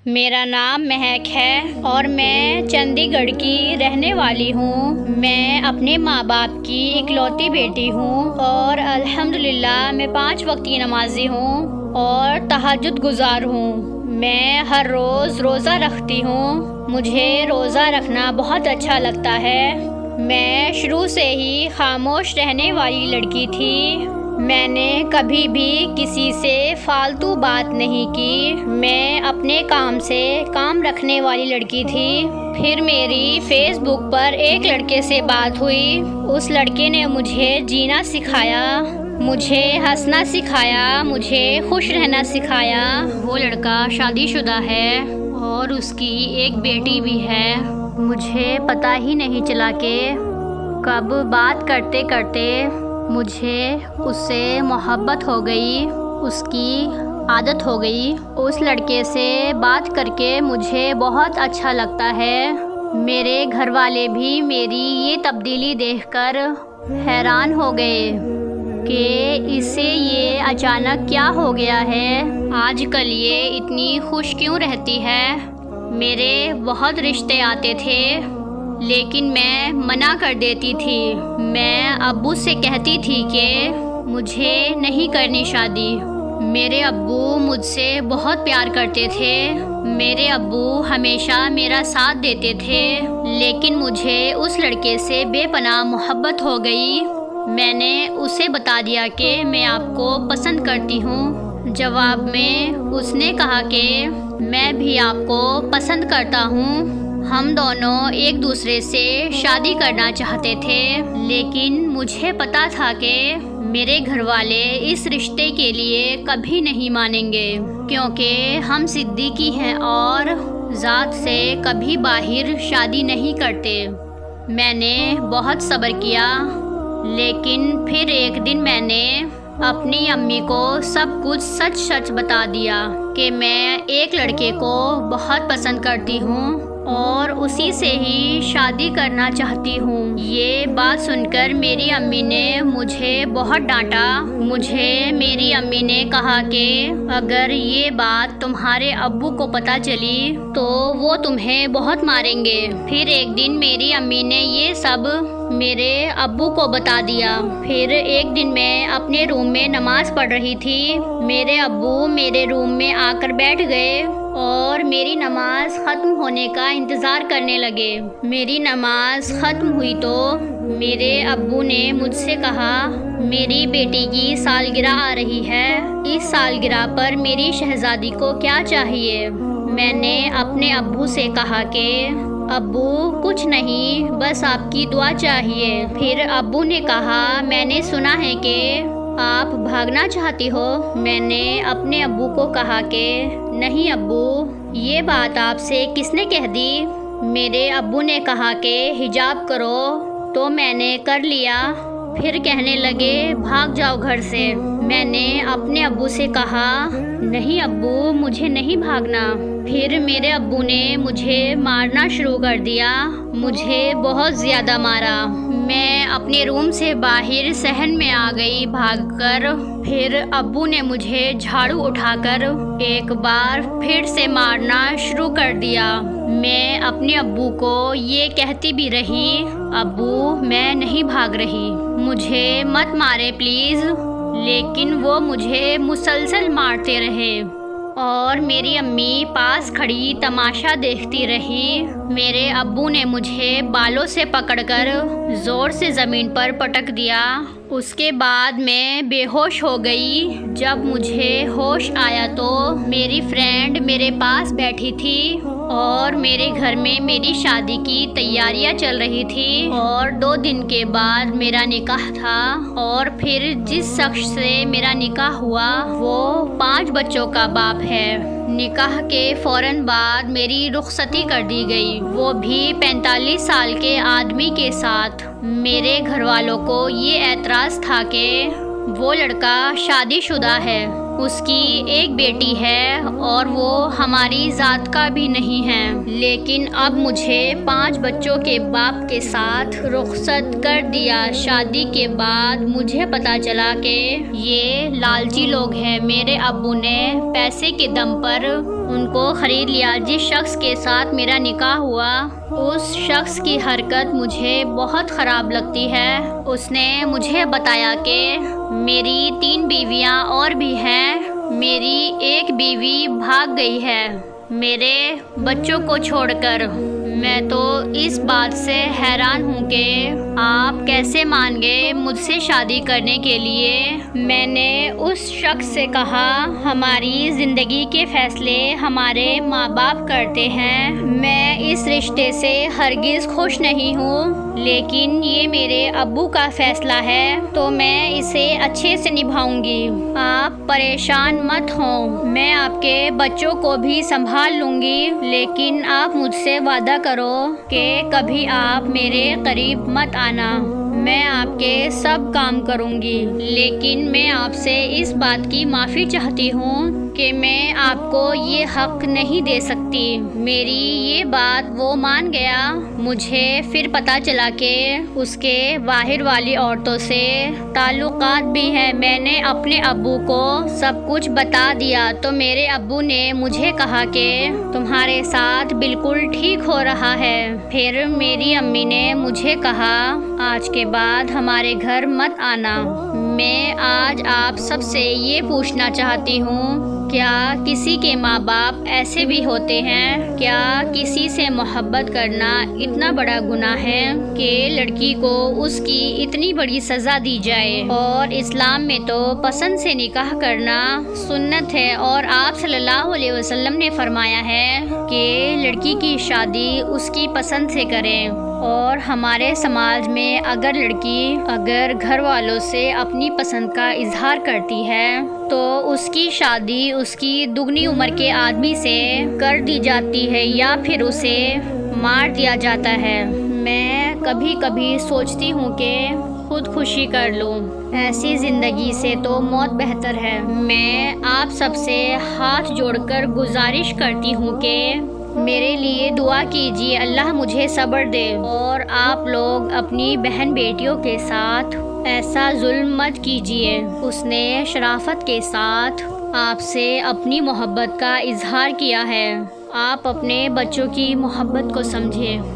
میرا نام مہک ہے اور میں چندی گڑھ کی رہنے والی ہوں۔ میں اپنے ماں باپ کی اکلوتی بیٹی ہوں اور الحمدللہ میں 5 وقت کی نمازی ہوں اور تہجد گزار ہوں۔ میں ہر روز روزہ رکھتی ہوں۔ مجھے روزہ رکھنا بہت اچھا لگتا ہے۔ میں شروع سے ہی خاموش رہنے والی لڑکی تھی۔ میں نے کبھی بھی کسی سے فالتو بات نہیں کی۔ میں اپنے کام سے کام رکھنے والی لڑکی تھی۔ پھر میری فیس بک پر ایک لڑکے سے بات ہوئی۔ اس لڑکے نے مجھے جینا سکھایا، مجھے ہنسنا سکھایا، مجھے خوش رہنا سکھایا۔ وہ لڑکا شادی شدہ ہے اور اس کی ایک بیٹی بھی ہے۔ مجھے پتہ ہی نہیں چلا کہ کب بات کرتے کرتے مجھے اس سے محبت ہو گئی، اس کی عادت ہو گئی۔ اس لڑکے سے بات کر کے مجھے بہت اچھا لگتا ہے۔ میرے گھر والے بھی میری یہ تبدیلی دیکھ کر حیران ہو گئے کہ اسے یہ اچانک کیا ہو گیا ہے، آج کل یہ اتنی خوش کیوں رہتی ہے۔ میرے بہت رشتے آتے تھے لیکن میں منع کر دیتی تھی۔ میں ابو سے کہتی تھی کہ مجھے نہیں کرنی شادی۔ میرے ابو مجھ سے بہت پیار کرتے تھے۔ میرے ابو ہمیشہ میرا ساتھ دیتے تھے لیکن مجھے اس لڑکے سے بے پناہ محبت ہو گئی۔ میں نے اسے بتا دیا کہ میں آپ کو پسند کرتی ہوں۔ جواب میں اس نے کہا کہ میں بھی آپ کو پسند کرتا ہوں۔ ہم دونوں ایک دوسرے سے شادی کرنا چاہتے تھے لیکن مجھے پتا تھا کہ میرے گھر والے اس رشتے کے لیے کبھی نہیں مانیں گے کیونکہ ہم صدیقی ہیں اور ذات سے کبھی باہر شادی نہیں کرتے۔ میں نے بہت صبر کیا لیکن پھر ایک دن میں نے اپنی امی کو سب کچھ سچ سچ بتا دیا کہ میں ایک لڑکے کو بہت پسند کرتی ہوں اور اسی سے ہی شادی کرنا چاہتی ہوں۔ یہ بات سن کر میری امی نے مجھے بہت ڈانٹا۔ مجھے میری امی نے کہا کہ اگر یہ بات تمہارے ابو کو پتہ چلی تو وہ تمہیں بہت ماریں گے۔ پھر ایک دن میری امی نے یہ سب میرے ابو کو بتا دیا۔ پھر ایک دن میں اپنے روم میں نماز پڑھ رہی تھی۔ میرے ابو میرے روم میں آ کر بیٹھ گئے اور میری نماز ختم ہونے کا انتظار کرنے لگے۔ میری نماز ختم ہوئی تو میرے ابو نے مجھ سے کہا میری بیٹی کی سالگرہ آ رہی ہے، اس سالگرہ پر میری شہزادی کو کیا چاہیے؟ میں نے اپنے ابو سے کہا کہ ابو کچھ نہیں، بس آپ کی دعا چاہیے۔ پھر ابو نے کہا میں نے سنا ہے کہ آپ بھاگنا چاہتی ہو۔ میں نے اپنے ابو کو کہا کہ نہیں ابو، یہ بات آپ سے کس نے کہہ دی؟ میرے ابو نے کہا کہ حجاب کرو، تو میں نے کر لیا۔ پھر کہنے لگے بھاگ جاؤ گھر سے۔ میں نے اپنے ابو سے کہا نہیں ابو، مجھے نہیں بھاگنا۔ پھر میرے ابو نے مجھے مارنا شروع کر دیا، مجھے بہت زیادہ مارا۔ میں اپنے روم سے باہر صحن میں آ گئی بھاگ کر۔ پھر ابو نے مجھے جھاڑو اٹھا کر ایک بار پھر سے مارنا شروع کر دیا۔ میں اپنے ابو کو یہ کہتی بھی رہی ابو میں نہیں بھاگ رہی، مجھے مت مارے پلیز، لیکن وہ مجھے مسلسل مارتے رہے اور میری امی پاس کھڑی تماشا دیکھتی رہی۔ میرے ابو نے مجھے بالوں سے پکڑ کر زور سے زمین پر پٹک دیا۔ اس کے بعد میں بے ہوش ہو گئی۔ جب مجھے ہوش آیا تو میری فرینڈ میرے پاس بیٹھی تھی اور میرے گھر میں میری شادی کی تیاریاں چل رہی تھی اور 2 دن کے بعد میرا نکاح تھا اور پھر جس شخص سے میرا نکاح ہوا وہ 5 بچوں کا باپ ہے۔ نکاح کے فوراً بعد میری رخصتی کر دی گئی، وہ بھی 45 سال کے آدمی کے ساتھ۔ میرے گھر والوں کو یہ اعتراض تھا کہ وہ لڑکا شادی شدہ ہے، اس کی ایک بیٹی ہے اور وہ ہماری ذات کا بھی نہیں ہے، لیکن اب مجھے 5 بچوں کے باپ کے ساتھ رخصت کر دیا۔ شادی کے بعد مجھے پتا چلا کہ یہ لالچی لوگ ہیں۔ میرے ابو نے پیسے کے دم پر ان کو خرید لیا۔ جس شخص کے ساتھ میرا نکاح ہوا اس شخص کی حرکت مجھے بہت خراب لگتی ہے۔ اس نے مجھے بتایا کہ میری 3 بیویاں اور بھی ہیں، میری ایک بیوی بھاگ گئی ہے میرے بچوں کو چھوڑ کر۔ میں تو اس بات سے حیران ہوں کہ آپ کیسے مان گئے مجھ سے شادی کرنے کے لیے۔ میں نے اس شخص سے کہا ہماری زندگی کے فیصلے ہمارے ماں باپ کرتے ہیں، میں اس رشتے سے ہرگز خوش نہیں ہوں، لیکن یہ میرے ابو کا فیصلہ ہے تو میں اسے اچھے سے نبھاؤں گی۔ آپ پریشان مت ہوں، میں آپ کے بچوں کو بھی سنبھال لوں گی، لیکن آپ مجھ سے وعدہ کرو کہ کبھی آپ میرے قریب مت آنا۔ میں آپ کے سب کام کروں گی، لیکن میں آپ سے اس بات کی معافی چاہتی ہوں کہ میں آپ کو یہ حق نہیں دے سکتی۔ میری یہ بات وہ مان گیا۔ مجھے پھر پتہ چلا کہ اس کے باہر والی عورتوں سے تعلقات بھی ہیں۔ میں نے اپنے ابو کو سب کچھ بتا دیا تو میرے ابو نے مجھے کہا کہ تمہارے ساتھ بالکل ٹھیک ہو رہا ہے۔ پھر میری امی نے مجھے کہا آج کے بعد ہمارے گھر مت آنا۔ میں آج آپ سب سے یہ پوچھنا چاہتی ہوں، کیا کسی کے ماں باپ ایسے بھی ہوتے ہیں؟ کیا کسی سے محبت کرنا اتنا بڑا گناہ ہے کہ لڑکی کو اس کی اتنی بڑی سزا دی جائے؟ اور اسلام میں تو پسند سے نکاح کرنا سنت ہے، اور آپ صلی اللہ علیہ وسلم نے فرمایا ہے کہ لڑکی کی شادی اس کی پسند سے کریں۔ اور ہمارے سماج میں اگر گھر والوں سے اپنی پسند کا اظہار کرتی ہے تو اس کی شادی اس کی دگنی عمر کے آدمی سے کر دی جاتی ہے یا پھر اسے مار دیا جاتا ہے۔ میں کبھی کبھی سوچتی ہوں کہ خودکشی کر لوں، ایسی زندگی سے تو موت بہتر ہے۔ میں آپ سب سے ہاتھ جوڑ کر گزارش کرتی ہوں کہ میرے لیے دعا کیجیے، اللہ مجھے صبر دے، اور آپ لوگ اپنی بہن بیٹیوں کے ساتھ ایسا ظلم مت کیجیے۔ اس نے شرافت کے ساتھ آپ سے اپنی محبت کا اظہار کیا ہے، آپ اپنے بچوں کی محبت کو سمجھیں۔